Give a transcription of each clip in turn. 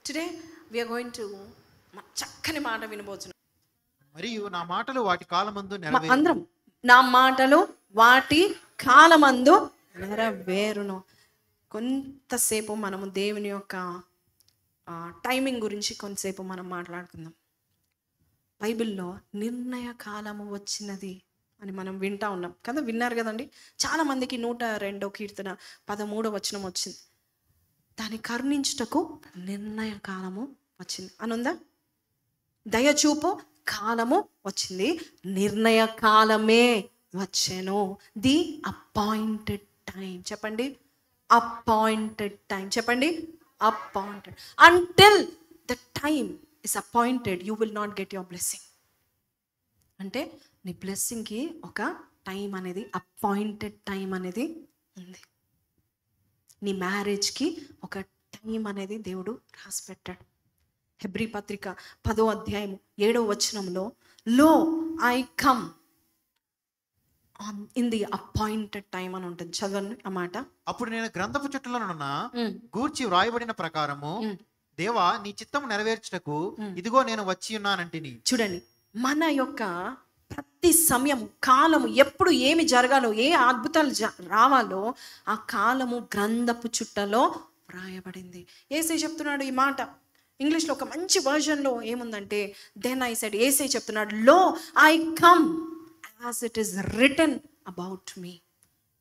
Today we are going to చక్కని మాట వినబోతున్నాం. మరియు నా మాటలు వాటి కాలమందు నెరవేరు. అందరం నా మాటలు వాటి కాలమందు నెరవేరును. కొంతసేపు మనము దేవుని యొక్క టైమింగ్ గురించి కొంతసేపు మనం మాట్లాడుకుందాం. బైబిల్లో నిర్ణయ కాలము వచ్చినది అని మనం వింటా ఉన్నాం కదా, విన్నారు కదండి. చాలామందికి 102 కీర్తన 13 వచనం వచ్చింది, దాన్ని కరుణించుటకు నిర్ణయ కాలము వచ్చింది అని ఉందా. దయచూపు కాలము వచ్చింది, నిర్ణయ కాలమే వచ్చాను. The appointed time. చెప్పండి, అపాయింటెడ్ టైం. చెప్పండి, appointed. Until the time is appointed you will not get your blessing. అంటే నీ బ్లెస్సింగ్కి ఒక టైం అనేది, అపాయింటెడ్ టైం అనేది ఉంది. నీ మ్యారేజ్కి ఒక టైం అనేది దేవుడు రాసి పెట్టాడు. హెబ్రీ పత్రిక 10వ అధ్యాయం 7వ వచనంలో లో I come in the appointed time అని ఉంటుంది. చదవండి ఆ మాట. అప్పుడు నేను గ్రంథపు చుట్టలోనున్న గూర్చి వ్రాయబడిన ప్రకారము దేవా నీ చిత్తము నెరవేర్చుటకు ఇదిగో నేను వచ్చి ఉన్నానంటిని. చూడండి, మన యొక్క ప్రతి సమయం కాలము ఎప్పుడు ఏమి జరగాలో, ఏ అద్భుతాలు రావాలో ఆ కాలము గ్రంథపు చుట్టలో వ్రాయబడింది. యేసే చెప్తున్నాడు ఈ మాట. ఇంగ్లీష్లో ఒక మంచి వర్జన్లో ఏముందంటే, దెన్ ఐ సెడ్, యేసే చెప్తున్నాడు, లో I come as it is return about me.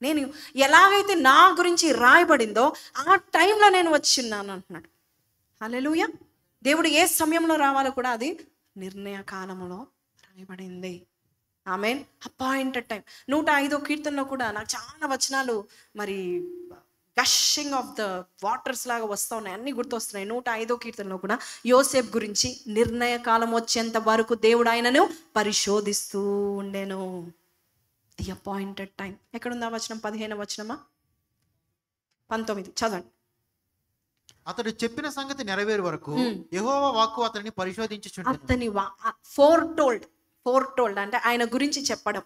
నేను ఎలాగైతే నా గురించి రాయబడిందో ఆ టైంలో నేను వచ్చి ఉన్నాను అంటున్నాడు. హల్లెలూయా. దేవుడు ఏ సమయంలో రావాలో కూడా అది నిర్ణయ కాలంలో రాయబడింది. ఆమేన్. Appointed time. 105వ కీర్తనలో కూడా నాకు చాలా వచనాలు మరి గషింగ్ ఆఫ్ ద వాటర్స్ లాగా వస్తూ ఉన్నాయి, అన్నీ గుర్తొస్తున్నాయి. 105వ కీర్తనలో కూడా యోసేపు గురించి నిర్ణయ కాలం వచ్చేంత వరకు దేవుడు ఆయనను పరిశోధిస్తూ ఉండెను. The appointed time. ఎక్కడుందా వచనం? 15వ వచనమా 19? చదవండి. అతడు చెప్పిన సంగతి నెరవేరు వరకు యెహోవా వాక్కు అతనిని పరిశోధించుచుండెను. అతని ఫోర్టోల్డ్ అంటే ఆయన గురించి చెప్పడం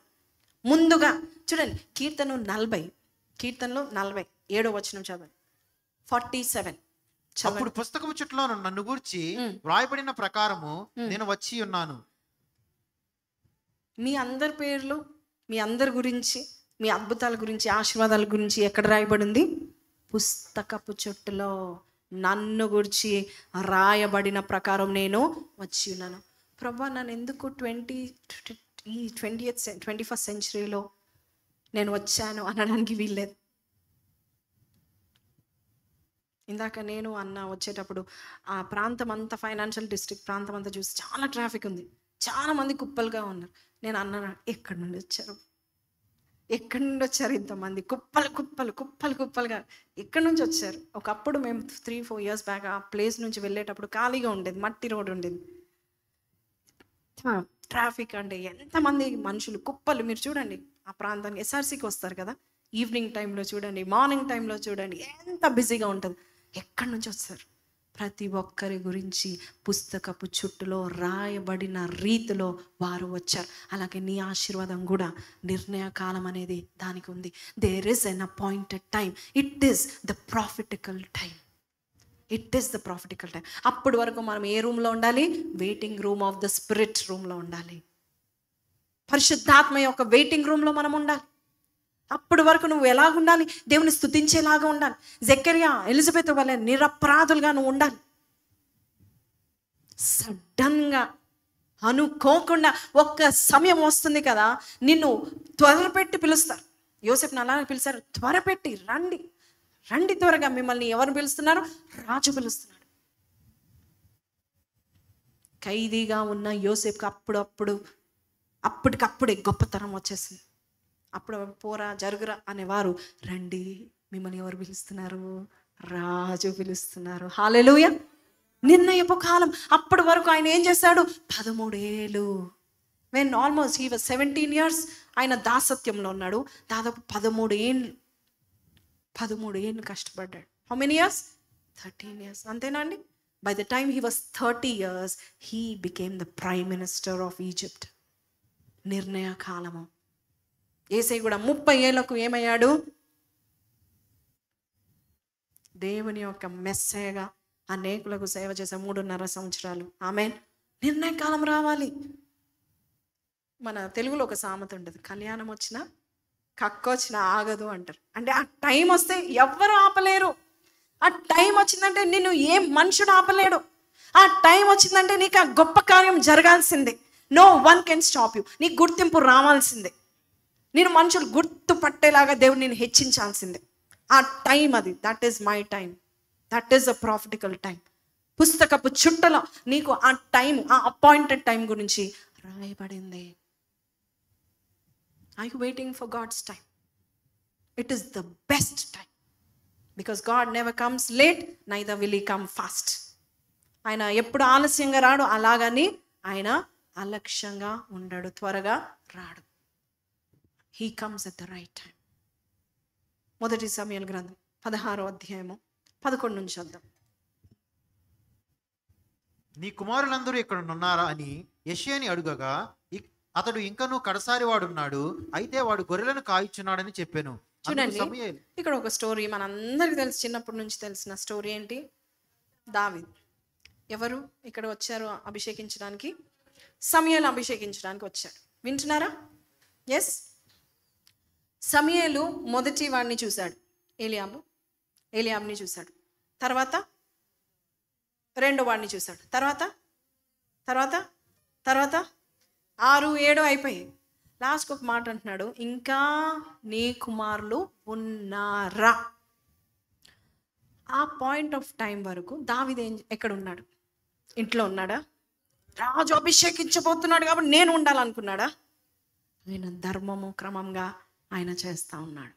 ముందుగా. చూడండి, కీర్తనలో 47వ వచనం చదవండి. 47. అప్పుడు పుస్తకము చుట్టలో నన్ను గూర్చి వ్రాయబడిన ప్రకారము నేను వచ్చి ఉన్నాను. మీ అందరి పేర్లు, మీ అందరి గురించి, మీ అద్భుతాల గురించి, ఆశీర్వాదాల గురించి ఎక్కడ రాయబడింది? పుస్తకపు చుట్టలో నన్ను గురించి రాయబడిన ప్రకారం నేను వచ్చి ఉన్నాను. ప్రభా, నన్ను ఎందుకు 21st సెంచరీలో నేను వచ్చాను అనడానికి వీల్లేదు. ఇందాక నేను అన్న వచ్చేటప్పుడు ఆ ప్రాంతం అంతా, ఫైనాన్షియల్ డిస్ట్రిక్ట్ ప్రాంతం అంతా చూసి చాలా ట్రాఫిక్ ఉంది, చాలా మంది కుప్పలుగా ఉన్నారు. నేను అన్నాను, ఎక్కడి నుండి వచ్చారు, ఎక్కడి నుండి వచ్చారు ఇంతమంది? కుప్పలుగా ఎక్కడి నుంచి వచ్చారు? ఒకప్పుడు మేము 3-4 years బ్యాక్ ఆ ప్లేస్ నుంచి వెళ్ళేటప్పుడు ఖాళీగా ఉండేది, మట్టి రోడ్ ఉండేది. ట్రాఫిక్ అంటే ఎంతమంది మనుషులు, కుప్పలు. మీరు చూడండి ఆ ప్రాంతానికి ఎస్ఆర్సీకి వస్తారు కదా, ఈవినింగ్ టైంలో చూడండి, మార్నింగ్ టైంలో చూడండి, ఎంత బిజీగా ఉంటుంది. ఎక్కడి నుంచి వస్తారు? ప్రతి ఒక్కరి గురించి పుస్తకపు చుట్టులో రాయబడిన రీతిలో వారు వచ్చారు. అలాగే నీ ఆశీర్వాదం కూడా నిర్ణయ కాలం అనేది దానికి ఉంది. There is an appointed time. It is the prophetical time. It is the prophetical time. అప్పటి వరకు మనం ఏ రూమ్లో ఉండాలి? Waiting room of the spirit రూమ్లో ఉండాలి. పరిశుద్ధాత్మ యొక్క వెయిటింగ్ రూమ్లో మనం ఉండాలి. అప్పటి వరకు నువ్వు ఎలాగుండాలి? దేవుని స్తుతించేలాగా ఉండాలి. జకర్యా, ఎలిజబెత్ వల్ల నిరపరాధులుగా నువ్వు ఉండాలి. సడన్గా అనుకోకుండా ఒక్క సమయం వస్తుంది కదా, నిన్ను త్వరపెట్టి పిలుస్తారు. యోసేపుని అలానే పిలిచారు, త్వరపెట్టి రండి, రండి త్వరగా. మిమ్మల్ని ఎవరు పిలుస్తున్నారు? రాజు పిలుస్తున్నాడు. ఖైదీగా ఉన్న యోసేపుకి అప్పటికప్పుడే గొప్పతనం వచ్చేసింది. అప్పుడు పోరా జరుగురా అనేవారు, రండి, మిమ్మల్ని ఎవరు పిలుస్తున్నారు? రాజు పిలుస్తున్నారు. హల్లెలూయా. నిర్ణయపు కాలం. అప్పటి వరకు ఆయన ఏం చేశాడు? 13 ఏళ్ళు. When almost he was 17 years ఆయన దాసత్యంలో ఉన్నాడు. దాదాపు 13 ఏళ్ళు కష్టపడ్డాడు. How many years? 13 years. అంతేనా అండి? By the time he was 30 years he became the prime minister of Egypt. నిర్ణయ కాలము. యేసయ్య కూడా 30 ఏళ్లకు ఏమయ్యాడు? దేవుని యొక్క మెస్సయ్యగా అనేకులకు సేవ చేసే 3.5 సంవత్సరాలు. ఆమేన్. నిర్ణయ కాలం రావాలి. మన తెలుగులో ఒక సామెత ఉంటుంది, కళ్యాణం వచ్చినా కక్క వచ్చినా ఆగదు అంటారు. అంటే ఆ టైం వస్తే ఎవ్వరు ఆపలేరు. ఆ టైం వచ్చిందంటే నిన్ను ఏ మనుషుడు ఆపలేడు. ఆ టైం వచ్చిందంటే నీకు ఆ గొప్ప కార్యం జరగాల్సిందే. No one can stop you. నీకు గుర్తింపు రావాల్సిందే. నేను మనుషులు గుర్తుపట్టేలాగా దేవుడు నేను హెచ్చించాల్సిందే. ఆ టైం అది. That is my time. That is a prophetical time. పుస్తకపు చుట్టలో నీకు ఆ టైం, ఆ అపాయింటెడ్ టైం గురించి రాయబడింది. Are you waiting for God's time? It is the best time. Because God never comes late, neither will he come fast. ఆయన ఎప్పుడు ఆలస్యంగా రాడు, అలాగని ఆయన అలక్ష్యంగా ఉండడు, త్వరగా రాడు. He comes at the right time. మొదటి సమూయేలు గ్రంథం 16వ అధ్యాయము 11 నుంచి చదువు. నీ కుమారులందరూ ఇక్కడ ఉన్నారా అని యెషయాని అడుగగా, అతడు ఇంకనూ కడసారి వాడున్నాడు, అయితే వాడు గొర్రెలను కాయిచున్నాడని చెప్పాను. చూడండి, సమూయేలు ఇక్కడ ఒక స్టోరీ మనందరికీ తెలుసు, చిన్నప్పటి నుంచి తెలిసిన స్టోరీ. ఏంటి? దావీదు. ఎవరు ఇక్కడ వచ్చారు అభిషేకించడానికి? సమూయేలు అభిషేకించడానికి వచ్చాడు. వింటున్నారా? ఎస్. సమూయేలు మొదటి వాడిని చూశాడు, ఏలియాబుని చూశాడు. తర్వాత రెండో వాడిని చూశాడు. తర్వాత తర్వాత తర్వాత 6, 7 అయిపోయాయి. లాస్ట్కి ఒక మాట అంటున్నాడు, ఇంకా నీ కుమారులు ఉన్నారా? ఆ పాయింట్ ఆఫ్ టైం వరకు దావీదు ఎక్కడ ఉన్నాడు? ఇంట్లో ఉన్నాడా? రాజు అభిషేకించబోతున్నాడు కాబట్టి నేను ఉండాలనుకున్నాడా? ఆయన ధర్మము క్రమంగా ఆయన చేస్తూ ఉన్నాడు.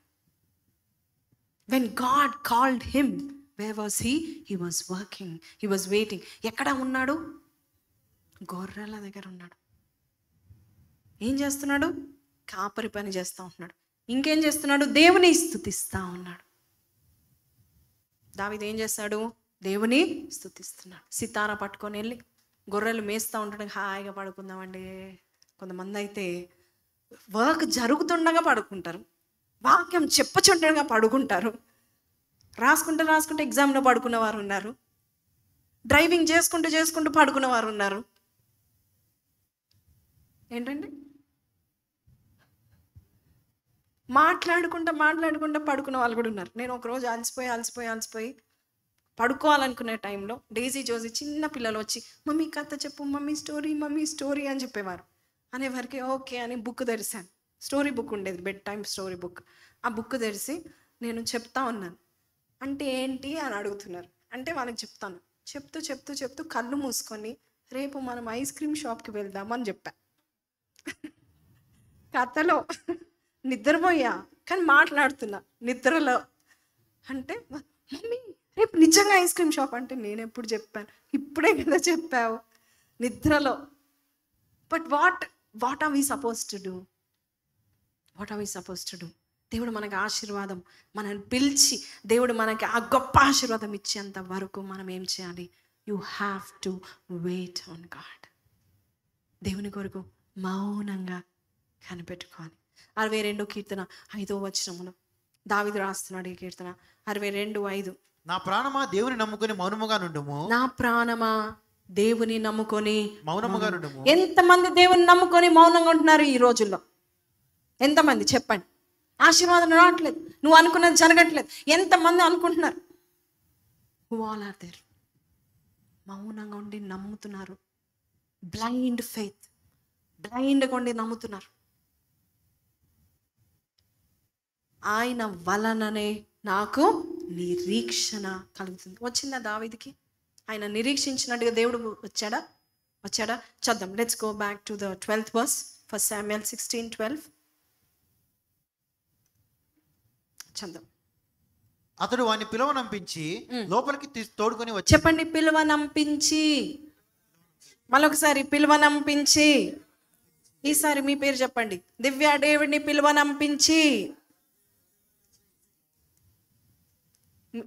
When God called him, where was he? He was working. He was waiting. ఎక్కడ ఉన్నాడు? గొర్రెల దగ్గర ఉన్నాడు. ఏం చేస్తున్నాడు? కాపరి పని చేస్తూ ఉంటున్నాడు. ఇంకేం చేస్తున్నాడు? దేవుని స్తుతిస్తూ ఉన్నాడు. దావీదు ఏం చేస్తాడు? దేవుని స్తుతిస్తున్నాడు. సితార పట్టుకొని వెళ్ళి గొర్రెలు మేస్తూ ఉంటాడు. హాయిగా పడుకుందామండి. కొంతమంది అయితే వర్క్ జరుగుతుండగా పడుకుంటారు, వాక్యం చెప్పుచుండగా పడుకుంటారు, రాసుకుంటే ఎగ్జామ్లో పడుకున్న వారు ఉన్నారు, డ్రైవింగ్ చేసుకుంటూ పడుకున్న వారు ఉన్నారు. ఏంటండి? మాట్లాడుకుంటా పడుకున్న వాళ్ళు కూడా ఉన్నారు. నేను ఒకరోజు అలసిపోయి పడుకోవాలనుకునే టైంలో డేజీ జోజీ చిన్న పిల్లలు వచ్చి మమ్మీ కథ చెప్పు, మమ్మీ స్టోరీ అని చెప్పేవారు. అనేవారికి ఓకే అని బుక్ తెరిచాను. స్టోరీ బుక్ ఉండేది, బెడ్ టైం స్టోరీ బుక్. ఆ బుక్ తెరిచి నేను చెప్తా ఉన్నాను. అంటే ఏంటి అని అడుగుతున్నారు. అంటే వాళ్ళకి చెప్తాను. చెప్తూ కళ్ళు మూసుకొని రేపు మనం ఐస్ క్రీమ్ షాప్కి వెళ్దామని చెప్పా. కథలో నిద్రపోయా కానీ మాట్లాడుతున్నా నిద్రలో. అంటే మమ్మీ రేపు నిజంగా ఐస్ క్రీమ్ షాప్. అంటే నేను ఎప్పుడు చెప్పాను? ఇప్పుడే కదా చెప్పావు, నిద్రలో. But what are we suppose to do? దేవుడు మనకి ఆశీర్వాదం, మనల్ని పిలిచి దేవుడు మనకి ఆ గొప్ప ఆశీర్వాదం ఇచ్చేంత వరకు మనం ఏం చేయాలి? You have to wait on God. దేవుని కొరకు మౌనంగా కనిపెట్టుకోవాలి. 62 కీర్తన 5వ వచనములో దావీదు రాస్తున్నాడు ఈ కీర్తన 62:5. నా ప్రాణమా దేవుని నమ్ముకొని మౌనముగా నుండుము. నా ప్రాణమా దేవుని నమ్ముకొని మౌనముగా నుండుము. ఎంతమంది దేవుని నమ్ముకొని మౌనంగా ఉంటున్నారు ఈ రోజుల్లో? ఎంతమంది చెప్పండి? ఆశీర్వాదం రావట్లేదు, నువ్వు అనుకున్నది జరగట్లేదు. ఎంతమంది అనుకుంటున్నారు? Who all are there? మౌనంగా ఉండి నమ్ముతున్నారు. బ్లైండ్ ఫెయిత్, బ్లైండ్గా ఉండి నమ్ముతున్నారు. ఆయన వలననే నాకు నిరీక్షణ కలుగుతుంది. వచ్చిందా దావీదుకి? ఆయన నిరీక్షించినట్టుగా దేవుడు వచ్చాడా? చద్దాం. Let's go back to the 12th verse, 1 Samuel 16:12. చద్దాం. అతడు వాడిని పిలువనంపించి లోపలికి తోడుకొని వచ్చి. చెప్పండి, పిలువనంపించి. మరొకసారి, పిలువనంపించి. ఈసారి మీ పేరు చెప్పండి. దివ్య దేవుడిని పిలువనంపించి.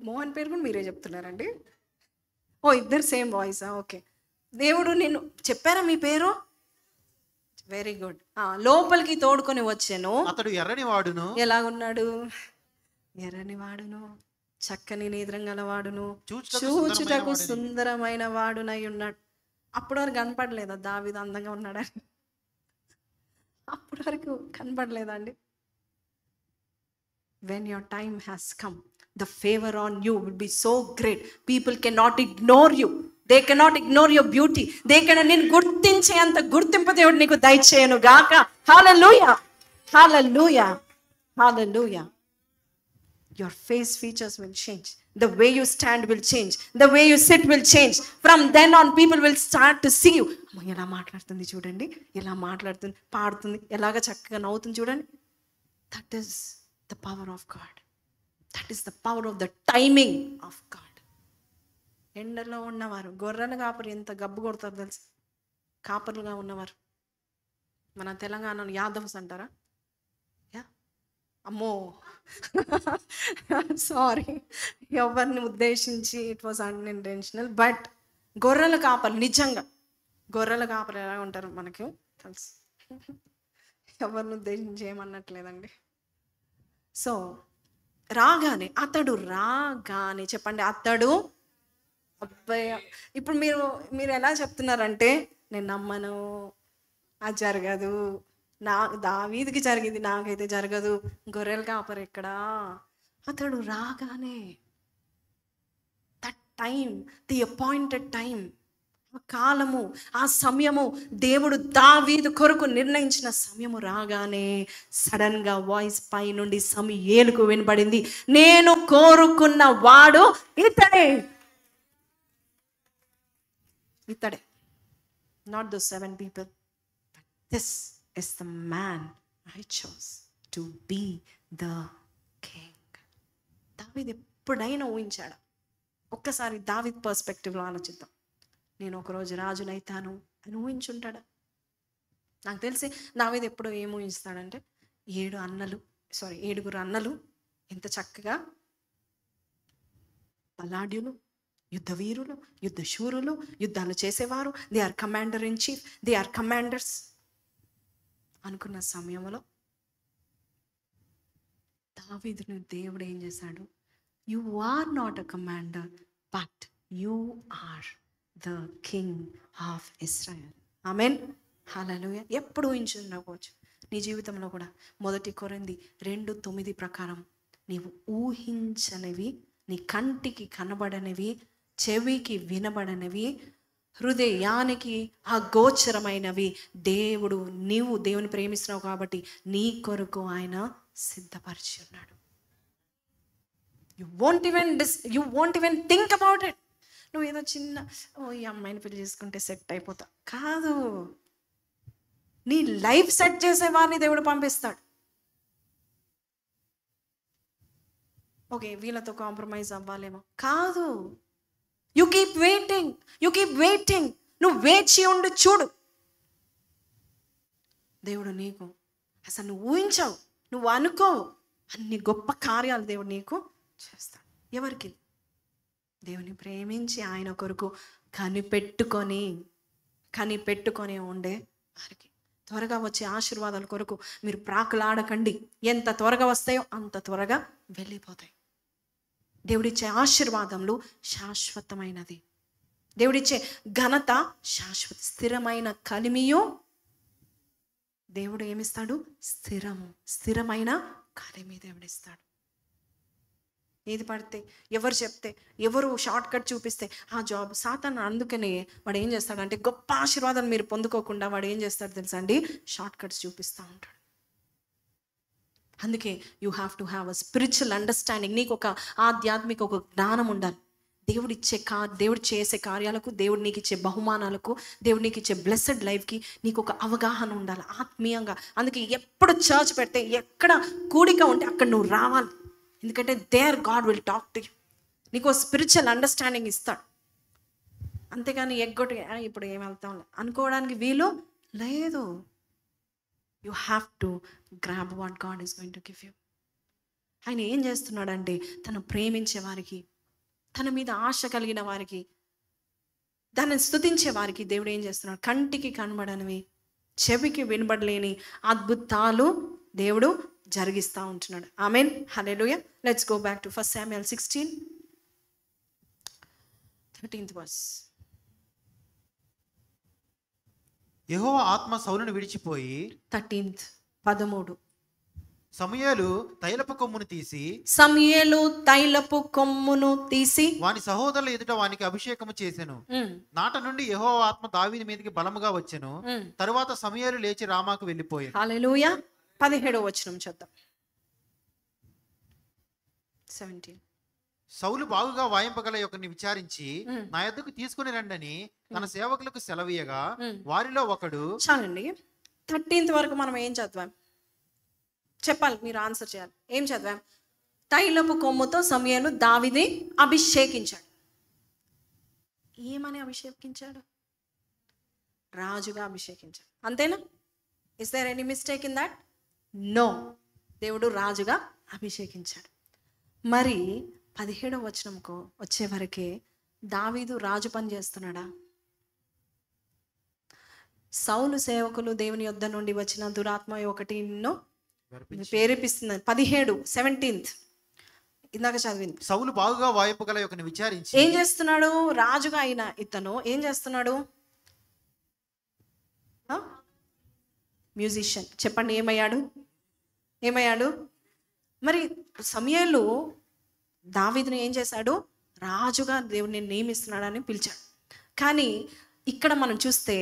మోహన్ పేరు కూడా మీరే చెప్తున్నారండి. ఓ, ఇద్దరు సేమ్ వాయిసా? ఓకే. దేవుడు నేను చెప్పారా మీ పేరు? Very good. లోపలికి తోడుకొని వచ్చాను. అతడు ఎర్రని వాడును. ఎలాగున్నాడు? ఎర్రని వాడును. చక్కని నేత్రం గలవాడును చూచుటకు చూచుటకు సుందరమైన సుందరమైన వాడునై ఉన్నాడు. అప్పటి వరకు కనపడలేదా దావీదు అందంగా ఉన్నాడని? అప్పటి వరకు కనపడలేదా అండి? When your time has come, the favor on you will be so great. People cannot ignore you. They cannot ignore your beauty. They can నేను గుర్తించే అంత గుర్తింపు దేవుడు నీకు దయచేయను గాక. Hallelujah. Hallelujah. Hallelujah. Your face features will change. The way you stand will change. The way you sit will change. From then on, people will start to see you. అమ్మ ఎలా మాట్లాడుతుంది చూడండి, ఎలా మాట్లాడుతుంది, పాడుతుంది, ఎలాగ చక్కగా నవ్వుతుంది చూడండి. That is the power of God. That is the power of the timing of God. ఎండలో ఉన్నవారు, గొర్రెల కాపరి ఎంత గబ్బు కొడతారు తెలుసు, కాపరులుగా ఉన్నవారు. మన తెలంగాణలో యాదవ్స్ అంటారా? అమ్మో సారీ, ఎవరిని ఉద్దేశించి, ఇట్ వాజ్ అన్ఇంటెన్షనల్. బట్ గొర్రెల కాపర్లు, నిజంగా గొర్రెల కాపర్లు ఎలా ఉంటారు మనకు తెలుసు. ఎవరిని ఉద్దేశించి ఏమన్నట్లేదండి. సో అతడు రాగానే చెప్పండి, అతడు. అబ్బాయి ఇప్పుడు మీరు ఎలా చెప్తున్నారంటే, నేను నమ్మను, అది జరగదు, దావీదుకి జరిగింది నాకైతే జరగదు, గొర్రెల కాపరి ఎక్కడా? అతడు రాగానే, that time, the appointed time, ఆ కాలము, ఆ సమయము, దేవుడు దావీదు కొరకు నిర్ణయించిన సమయము రాగానే సడన్ గా వాయిస్ పై నుండి సమూయేలుకు వినబడింది, నేను కోరుకున్న వాడు ఇతడే. Not though 7 people. This is the man I chose to be the king. దావీదు ఎప్పుడైనా ఊహించాడా? ఒక్కసారి దావీదు పర్స్పెక్టివ్లో ఆలోచిద్దాం. నేను ఒకరోజు రాజునైతాను అని ఊహించుంటాడా? నాకు తెలిసి దావీదు ఎప్పుడు ఏం ఊహిస్తాడంటే, 7 అన్నలు ఎంత చక్కగా బలాఢ్యులు, యుద్ధ వీరులు, యుద్ధ శూరులు, యుద్ధాలు చేసేవారు, they are commander in chief, they are commanders అనుకున్న సమయంలో దావీదుని దేవుడు ఏం చేశాడు? You are not a commander, but you are the king of Israel. Amen. Hallelujah. ఎప్పుడు ఊహించుండకపోవచ్చు నీ జీవితంలో కూడా. 1 కొరింథీ 2:9 ప్రకారం నీవు ఊహించనివి, నీ కంటికి కనబడనివి, చెవికి వినబడనివి, హృదయానికి అగోచరమైనవి నీవు దేవుని ప్రేమిస్తున్నావు కాబట్టి నీ కొరకు ఆయన సిద్ధపరిచి ఉన్నాడు. You won't even think about it. నువ్వు ఏదో చిన్న ఈ అమ్మాయిని పెళ్లి చేసుకుంటే సెట్ అయిపోతా కాదు. నీ లైఫ్ సెట్ చేసే వారిని దేవుడు పంపిస్తాడు. ఓకే, వీళ్ళతో కాంప్రమైజ్ అవ్వాలేమో కాదు. You keep waiting. నువ్వు వేచి ఉండి చూడు. దేవుడు నీకు అసలు నువ్వు ఊహించావు, నువ్వు అనుకోవు, అన్ని గొప్ప కార్యాలు దేవుడు నీకు చేస్తాడు. ఎవరికి? దేవుని ప్రేమించి ఆయన కొరకు కనిపెట్టుకొని ఉండే వారికి. త్వరగా వచ్చే ఆశీర్వాదాల కొరకు మీరు ప్రాకులాడకండి. ఎంత త్వరగా వస్తాయో అంత త్వరగా వెళ్ళిపోతాయి. దేవుడిచ్చే ఆశీర్వాదములు శాశ్వతమైనది. దేవుడిచ్చే ఘనత శాశ్వత, స్థిరమైన కలిమియు. దేవుడు ఏమిస్తాడు? స్థిరమైన కలిమి దేవుడిస్తాడు. ఏది పడితే, ఎవరు చెప్తే, ఎవరు షార్ట్ కట్ చూపిస్తే ఆ జాబ్ సాతాను. అందుకనే వాడు ఏం చేస్తాడంటే, గొప్ప ఆశీర్వాదాలు మీరు పొందుకోకుండా వాడు ఏం చేస్తాడు తెలుసా అండి? షార్ట్ కట్స్ చూపిస్తూ ఉంటాడు. అందుకే you have to have a spiritual understanding. నీకు ఒక ఆధ్యాత్మిక ఒక జ్ఞానం ఉండాలి. దేవుడు చేసే కార్యాలకు, దేవుడు నీకు ఇచ్చే బహుమానాలకు, దేవుడు నీకు ఇచ్చే బ్లెస్సెడ్ లైఫ్కి నీకు ఒక అవగాహన ఉండాలి ఆత్మీయంగా. అందుకే ఎప్పుడు చర్చ్ పెడితే, ఎక్కడ కూడిక ఉంటే అక్కడ నువ్వు రావాలి. ఎందుకంటే there God will talk to you. నీకు స్పిరిచువల్ అండర్స్టాండింగ్ ఇస్తాడు. అంతేగాని ఎగ్గొట్టి ఇప్పుడు ఏం వెళ్తాం అనుకోవడానికి వీలు లేదు. You have to grab what God is going to give you. ఆయన ఏం చేస్తున్నాడంటే, తను ప్రేమించే వారికి, తన మీద ఆశ కలిగిన వారికి, దాన్ని స్తుతించే వారికి దేవుడు ఏం చేస్తున్నాడు? కంటికి కనబడనివి, చెవికి వినబడలేని అద్భుతాలు దేవుడు జరిగిస్తూ ఉంటున్నాడు. Amen, hallelujah. Let's go back to 1 Samuel 16, 13th verse. యెహోవా ఆత్మ సౌలును విడిచిపోయి 13th 13. సమూయేలు తైలపు కొమ్మును తీసి సమూయేలు తైలపు కొమ్మును తీసి వాని సహోదరుల ఎదుట వానికి అభిషేకము చేసెను. నాట నుండి యెహోవా ఆత్మ దావీదు మీదకి బలముగా వచ్చెను. తరువాత సమూయేలు లేచి రామాకు వెళ్ళిపోయాడు. హల్లెలూయా. 17వ వచనం చూద్దాం. 17. సౌలు బాగుగా వాయింపగల ఒకరిని విచారించి నా యొద్దకు తీసుకుని రండని తన సేవకులకు సెలవీయగా వారిలో ఒకడు. చాలండి. 13th వరకు మనం ఏం చదివాం చెప్పాలి, మీరు ఆన్సర్ చేయాలి. ఏం చదివాం? తైలపు కొమ్ముతో సమూయేలు దావీదుని అభిషేకించాడు. ఏమని అభిషేకించాడు? రాజుగా అభిషేకించాడు. అంతేనా? Is there any mistake in that? No. దేవుడు రాజుగా అభిషేకించాడు. మరి 17వ వచనంకు వచ్చే వరకే దావీదు రాజు పని చేస్తున్నాడా? సౌలు సేవకులు దేవుని యొద్ద నుండి వచ్చిన దురాత్మ ఒకటి నిన్ను ప్రేరేపిస్తుంది. 17 ఇందాక చదివింది. సౌలు బాగుగా వాయింపగల ఒకరిని విచారించి ఏం చేస్తున్నాడు? రాజుగా అయిన ఇతను ఏం చేస్తున్నాడు? మ్యూజిషియన్. చెప్పండి, ఏమయ్యాడు? మరి సమూయేలు దావీదుని ఏం చేశాడు? రాజుగా దేవుడిని నియమిస్తున్నాడని పిలిచాడు. కానీ ఇక్కడ మనం చూస్తే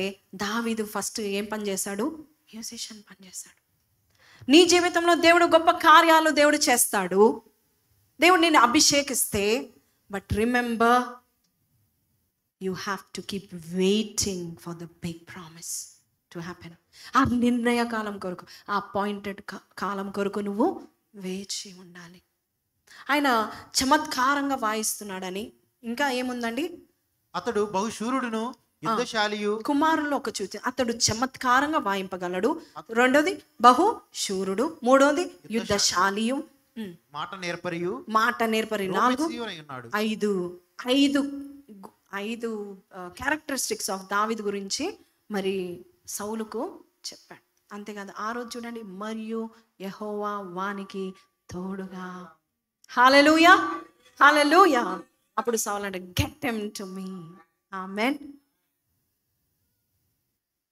దావీదు ఫస్ట్ ఏం పని చేశాడు? మ్యూజిషియన్ పని చేశాడు. నీ జీవితంలో దేవుడు గొప్ప కార్యాలు దేవుడు చేస్తాడు. దేవుడు నిన్ను అభిషేకిస్తే, but remember you have to keep waiting for the big promise to happen. ఆ నిర్ణయ కాలం కొరకు, ఆ అపాయింటెడ్ కాలం కొరకు నువ్వు వేచి ఉండాలి. ఆయన చమత్కారంగా వాయిస్తున్నాడని ఇంకా ఏముందండి? అతడు బహుశూరుడును యుద్ధశాలియు. కుమారుల్లో ఒక చూచి అతడు చమత్కారంగా వాయింపగలడు. రెండోది బహుశూరుడు. మూడోది యుద్ధశాలియు. మాట నేర్పరి. 4 ఐదు క్యారెక్టరిస్టిక్స్ ఆఫ్ దావీదు గురించి మరి సౌలుకు చెప్పాడు. అంతేకాదు ఆ రోజు చూడండి, మరియు యెహోవా వానికి తోడుగా. హల్లెలూయా, హల్లెలూయా. అప్పుడు సౌలు అంటే get him to me. Amen.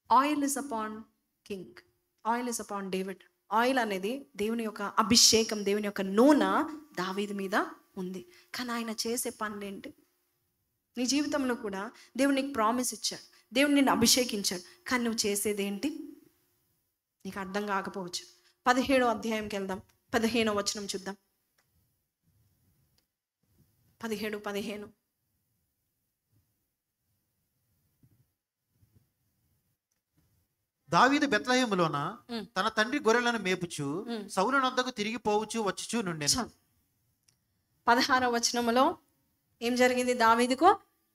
Oil is upon king, oil is upon David. Oil అనేది దేవుని యొక్క అభిషేకం, దేవుని యొక్క నూనె దావీదు మీద ఉంది. కానీ ఆయన చేసే పనులు ఏంటి? నీ జీవితంలో కూడా దేవుడు నీకు ప్రామిస్ ఇచ్చాడు, దేవుడు నిన్ను అభిషేకించాడు, కానీ నువ్వు చేసేది ఏంటి? నీకు అర్థం కాకపోవచ్చు. 17వ అధ్యాయంకి వెళ్దాం. 15వ వచనం చూద్దాం. 17:15. దావీదు బెత్లెహేములోన తన తండ్రి గొర్రెలను మేపుచు సౌలు నొద్దకు తిరిగి పోవచ్చు వచ్చుచు నుండెను. 16వ వచనములో ఏం జరిగింది? దావీదుకు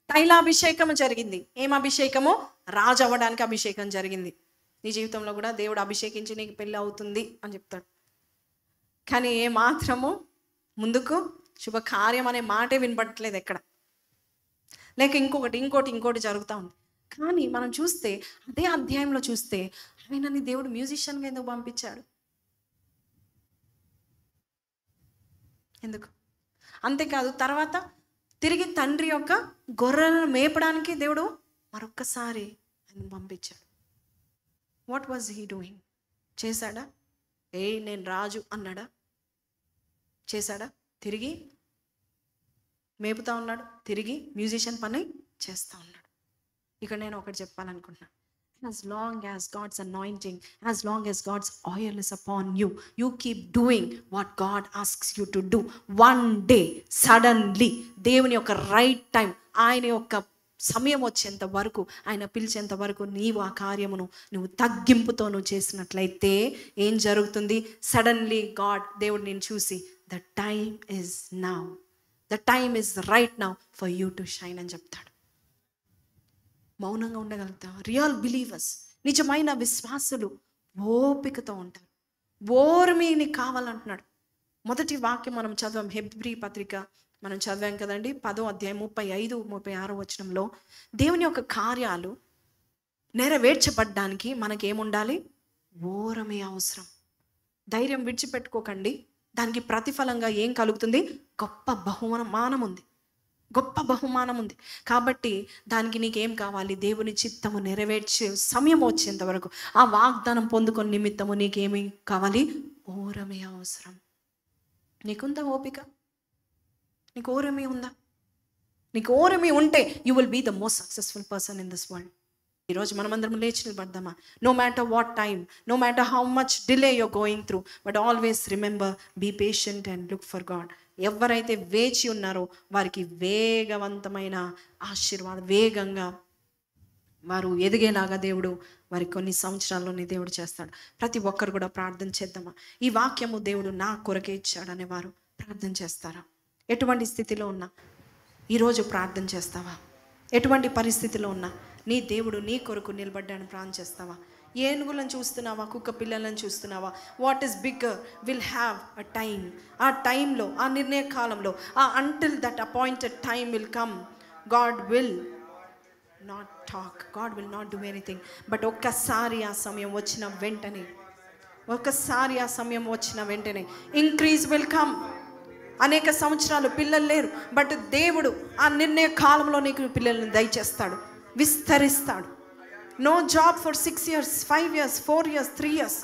తైలాభిషేకము జరిగింది. ఏం అభిషేకము? రాజు అవ్వడానికి అభిషేకం జరిగింది. నీ జీవితంలో కూడా దేవుడు అభిషేకించి నీకు పెళ్ళి అవుతుంది అని చెప్తాడు. కానీ ఏ మాత్రము ముందుకు శుభకార్యం అనే మాటే వినపడట్లేదు ఎక్కడ. లేక ఇంకోటి జరుగుతూ ఉంది. కానీ మనం చూస్తే అదే అధ్యాయంలో చూస్తే ఆయనని దేవుడు మ్యూజిషియన్గా ఎందుకు పంపించాడు? ఎందుకు? అంతేకాదు తర్వాత తిరిగి తండ్రి యొక్క గొర్రెలను మేపడానికి దేవుడు మరొక్కసారి ఆయన పంపించాడు. What was he doing? చేశాడా? నేను రాజు అన్నాడా? చేశాడా? తిరిగి మేపుతా ఉన్నాడు, తిరిగి మ్యూజిషియన్ పని చేస్తూ ఉన్నాడు. ఇక్కడ నేను ఒకటి చెప్పాలనుకుంటున్నాను. As long as God's anointing, as long as God's oil is upon you, you keep doing what God asks you to do. One day, suddenly, దేవుని యొక్క రైట్ టైం, ఆయన యొక్క సమయం వచ్చేంత వరకు, ఆయన పిలిచేంత వరకు నీవు ఆ కార్యమును నువ్వు తగ్గింపుతో నువ్వు చేసినట్లయితే ఏం జరుగుతుంది? సడన్లీ దేవుడు నేను చూసి the time is now, the time is right now for you to shine అని చెప్తాడు. మౌనంగా ఉండగలుగుతాం. రియల్ బిలీవర్స్, నిజమైన విశ్వాసులు ఓపికతో ఉంటారు. ఓర్మి నీకు కావాలంటున్నాడు. మొదటి వాక్యం మనం చదివాం, హెబ్రీ పత్రిక మనం చదివాం కదండి, 10వ అధ్యాయం 35-36 వచనంలో దేవుని యొక్క కార్యాలు నెరవేర్చబడ్డానికి మనకేముండాలి? ఓర్మి అవసరం. ధైర్యం విడిచిపెట్టుకోకండి. దానికి ప్రతిఫలంగా ఏం కలుగుతుంది? గొప్ప బహుమానం ఉంది, గొప్ప బహుమానం ఉంది. కాబట్టి దానికి నీకేం కావాలి? దేవుని చిత్తము నెరవేర్చే సమయం వచ్చేంత వరకు ఆ వాగ్దానం పొందుకొని నిమిత్తము నీకేమి కావాలి? ఓరమే అవసరం. నీకుందా ఓపిక? నీకు ఓరమే ఉందా? నీకు ఓరమే ఉంటే you will be the most successful person in this world. ఈరోజు మనమందరం లేచి నిలబడదామా? No matter what time, no matter how much delay you're going through, but always remember, be patient and look for God. ఎవరైతే వేచి ఉన్నారో వారికి వేగవంతమైన ఆశీర్వాదం, వేగంగా వారు ఎదిగేలాగా దేవుడు వారికి కొన్ని సంవత్సరాల్లోనే దేవుడు చేస్తాడు. ప్రతి ఒక్కరు కూడా ప్రార్థన చేద్దామా? ఈ వాక్యము దేవుడు నా కొరకే ఇచ్చాడనే వారు ప్రార్థన చేస్తారా? ఎటువంటి స్థితిలో ఉన్నా ఈరోజు ప్రార్థన చేస్తావా? ఎటువంటి పరిస్థితిలో ఉన్నా నీ దేవుడు నీ కొరకు నిలబడ్డాను ప్రార్థన చేస్తావా? ఏనుగులను చూస్తున్నావా? కుక్క పిల్లలను చూస్తున్నావా? What is bigger will have a time. ఆ టైంలో, ఆ నిర్ణయ కాలంలో, ఆ until that appointed time will come, God will not talk, God will not do anything. But ఒక్కసారి ఆ సమయం వచ్చిన వెంటనే, ఒక్కసారి ఆ సమయం వచ్చిన వెంటనే ఇంక్రీజ్ విల్ కమ్. అనేక సంవత్సరాలు పిల్లలు లేరు, బట్ దేవుడు ఆ నిర్ణయ కాలంలో నీకు పిల్లల్ని దయచేస్తాడు, విస్తరిస్తాడు. No job for 6 years, 5 years, 4 years, 3 years,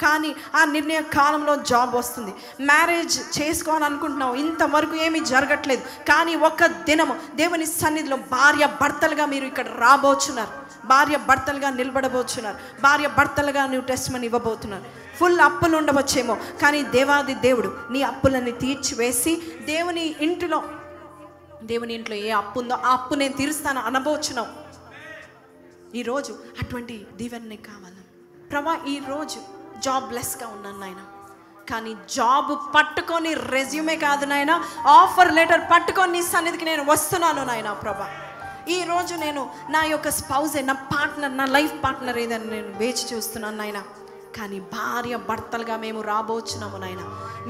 కానీ ఆ నిర్ణయ కాలంలో జాబ్ వస్తుంది. మ్యారేజ్ చేసుకోవాలనుకుంటున్నావు, ఇంతవరకు ఏమీ జరగట్లేదు, కానీ ఒక దినము దేవుని సన్నిధిలో భార్య భర్తలుగా మీరు ఇక్కడ రాబోతున్నారు, భార్య భర్తలుగా నిలబడబోతున్నారు, భార్య భర్తలుగా నువ్వు టెస్టిమనీ ఇవ్వబోతున్నారు. ఫుల్ అప్పులు ఉండవచ్చేమో, కానీ దేవాది దేవుడు నీ అప్పులన్నీ తీర్చివేసి దేవుని ఇంట్లో ఏ అప్పు ఉందో ఆ అప్పు నేను తీరుస్తాను అనబోచున్నావు. ఈరోజు అటువంటి దీవెన కావాలి ప్రభా. ఈరోజు జాబ్లెస్గా ఉన్నాను నాయన, కానీ జాబ్ పట్టుకొని, రెజ్యూమే కాదు నాయన, ఆఫర్ లెటర్ పట్టుకొని నీ సన్నిధికి నేను వస్తున్నాను నాయన ప్రభా. ఈరోజు నేను నా యొక్క స్పౌజే, నా పార్ట్నర్, నా లైఫ్ పార్ట్నర్ ఏదని నేను వేచి చూస్తున్నాను నాయన, కానీ భార్య భర్తలుగా మేము రాబోచున్నాము నాయన,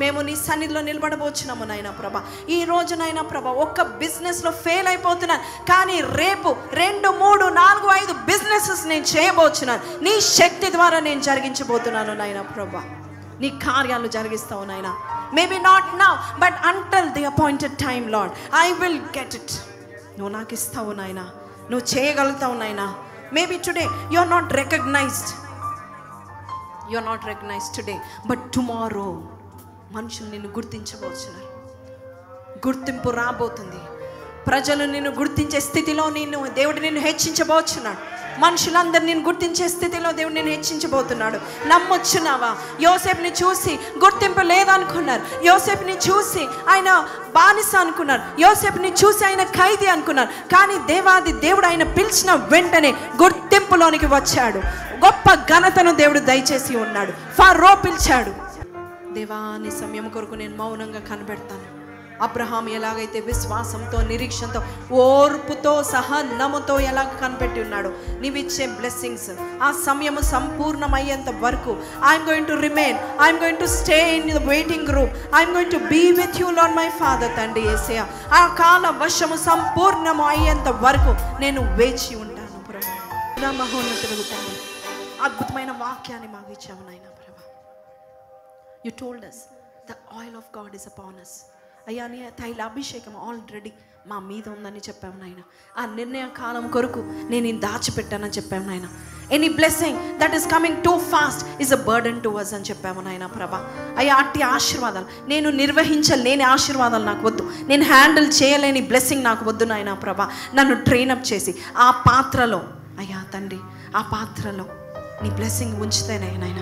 మేము నీ సన్నిధిలో నిలబడబోచున్నాము నాయన ప్రభా. ఈ రోజు నాయన ప్రభా ఒక్క బిజినెస్లో ఫెయిల్ అయిపోతున్నాను, కానీ రేపు 2, 3, 4, 5 బిజినెసెస్ నేను చేయబోచున్నాను. నీ శక్తి ద్వారా నేను జరిగించబోతున్నాను నాయన ప్రభా. నీ కార్యాలు జరిగిస్తావు నాయన. Maybe not now, but until the appointed time Lord I will get it. నువ్వు నాకు ఇస్తావు నాయన, నువ్వు చేయగలుగుతావు నాయన. Maybe today you are not recognised, you are not recognised today, but tomorrow మనుషులు నిన్ను గుర్తించబోతున్నారు, గుర్తింపు రాబోతుంది. ప్రజలు నిన్ను గుర్తించే స్థితిలో దేవుడు నిన్ను హెచ్చించబోతున్నాడు. మనుషులందరూ నిన్ను గుర్తించే స్థితిలో దేవుడు నిన్ను హెచ్చించబోతున్నాడు. నమ్మొచ్చున్నావా? యోసేపుని చూసి గుర్తింపు లేదనుకున్నారు, యోసేపుని చూసి ఆయన బానిస అనుకున్నారు, యోసేపుని చూసి ఆయన ఖైదీ అనుకున్నారు, కానీ దేవాది దేవుడు ఆయన పిలిచిన వెంటనే గుర్తింపులోనికి వచ్చాడు. గొప్ప ఘనతను దేవుడు దయచేసి ఉన్నాడు. ఫరో పిలిచాడు, దేవాని సమయం కొరకు నేను మౌనంగా కనిపెడతాను. అబ్రహాం ఎలాగైతే విశ్వాసంతో, నిరీక్షణతో, ఓర్పుతో, సహనముతో ఎలాగ కనిపెట్టి ఉన్నాడు, నీవిచ్చే బ్లెస్సింగ్స్ ఆ సమయము సంపూర్ణమయ్యేంత వరకు I'm going to remain, I'm going to stay in the waiting room, I'm going to be with you Lord my father. తండ్రి యేసయ్యా, ఆ కాల వర్షము సంపూర్ణము అయ్యేంత వరకు నేను వేచి ఉంటాను ప్రభు. నా మహోన్నతుడు తండ్రి, అద్భుతమైన వాక్యాన్ని మాకు ఇచ్చాము నాయన ప్రభా. You told us the oil of God is upon us. అయ్యా, నీ తైలాభిషేకం ఆల్రెడీ మా మీద ఉందని చెప్పాము నాయన. ఆ నిర్ణయ కాలం కొరకు నేను దాచిపెట్టానని చెప్పాము నాయన. Any blessing that is coming too fast is a burden to us అని చెప్పాము నాయన ప్రభా. అయ్యా, అట్టి ఆశీర్వాదాలు, నేను నిర్వహించలేని ఆశీర్వాదాలు నాకు వద్దు, నేను హ్యాండిల్ చేయలేని బ్లెస్సింగ్ నాకు వద్దు నాయన ప్రభా. నన్ను ట్రైనప్ చేసి ఆ పాత్రలో, అయ్యా తండ్రి, ఆ పాత్రలో నీ బ్లెస్సింగ్ ఉంచితేనే నాయన.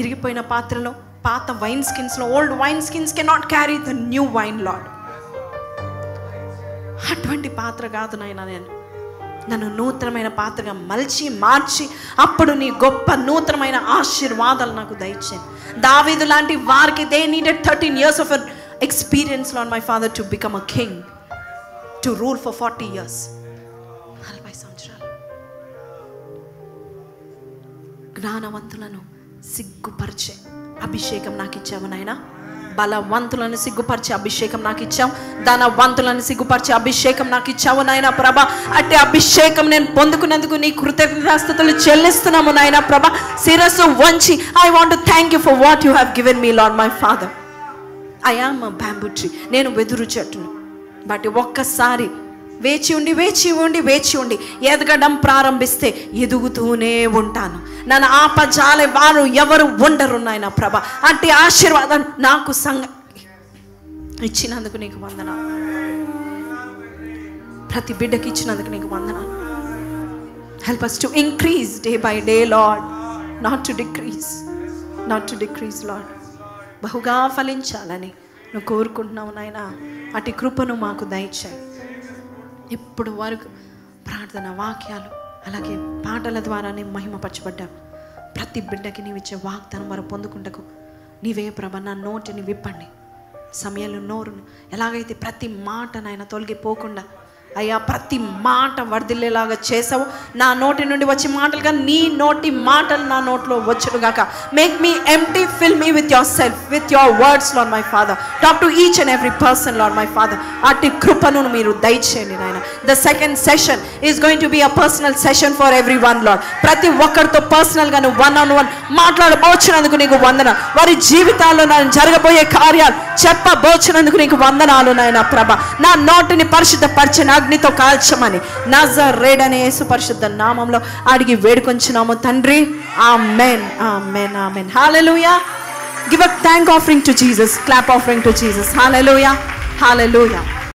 ఇరిగిపోయిన పాత్రలో, పాత వైన్ స్కిన్స్లో, old wine skins cannot carry the new wine Lord. అటువంటి పాత్ర కాదు నాయన నేను. నన్ను నూతనమైన పాత్రగా మార్చి అప్పుడు నీ గొప్ప నూతనమైన ఆశీర్వాదాలు నాకు దయచేయండి. దావీదు లాంటి వారికి they needed 13 years of experience Lord my father to become a king, to rule for 40 years. 40 సంవత్సరాలు జ్ఞానవంతులను సిగ్గుపరిచే అభిషేకం నాకు ఇచ్చావు నాయన. బలవంతులను సిగ్గుపరిచే అభిషేకం నాకు ఇచ్చావు, ధనవంతులను సిగ్గుపరిచే అభిషేకం నాకు ఇచ్చావు నాయన ప్రభ. అట్టి అభిషేకం నేను పొందుకున్నందుకు నీ కృతజ్ఞతాస్తుతులు చెల్లిస్తున్నాము నాయన ప్రభ. శిరస్సు వంచి I want to thank you for what you have given me lord my father. I am a bamboo tree, నేను వెదురు చెట్టును. బట్ ఒక్కసారి వేచి ఉండి ఎదగడం ప్రారంభిస్తే ఎదుగుతూనే ఉంటాను. నన్ను ఆపజాలే వారు ఎవరు ఉండరు నాయన ప్రభ. అట్టి ఆశీర్వాదం నాకు ఇచ్చినందుకు నీకు వందనాలు. ప్రతి బిడ్డకి ఇచ్చినందుకు నీకు వందనాలు. Help us to increase day by day Lord, not to decrease Lord. బహుగా ఫలించాలని నువ్వు కోరుకుంటున్నావు నాయన. అట్టి కృపను మాకు దయచేయి. ఇప్పుడు వరకు ప్రార్థన, వాక్యాలు, అలాగే పాటల ద్వారానే మహిమపరచబడ్డావు. ప్రతి బిడ్డకి నీవు ఇచ్చే వాగ్దానం వారు పొందుకుంటకు నీవే ప్రభ నా నోటిని విప్పండి. సమయంలో నోరును ఎలాగైతే ప్రతి మాట నాయన తొలగిపోకుండా అయ్యా ప్రతి మాట వర్ధిల్లేలాగా చేసావు. నా నోటి నుండి వచ్చే మాటలుగా నీ నోటి మాటలు నా నోట్లో వచ్చునుగాక. Make me empty, fill me with yourself, with your words Lord my father. Talk to each and every person Lord my father. అట్టి కృపను మీరు దయచేయండి నాయన. The second session is going to be a personal session for everyone Lord. ప్రతి ఒక్కరితో పర్సనల్గా నువ్వు 1-on-1 మాట్లాడబోచినందుకు నీకు వందన. వారి జీవితాల్లో నేను జరగబోయే కార్యాలు చెప్పబోచినందుకు నీకు వందనాలు నాయన ప్రభ. నా నోటిని పరిశుద్ధపరిచిన అగ్నితో కాల్చమని నజరేయుడైన యేసు పరిశుద్ధ నామంలో అడిగి వేడుకొంచున్నాము తండ్రి. ఆమేన్, ఆమేన్, ఆమేన్. హల్లెలూయా. Give a thank offering to Jesus, clap offering to Jesus. హల్లెలూయా, హల్లెలూయా.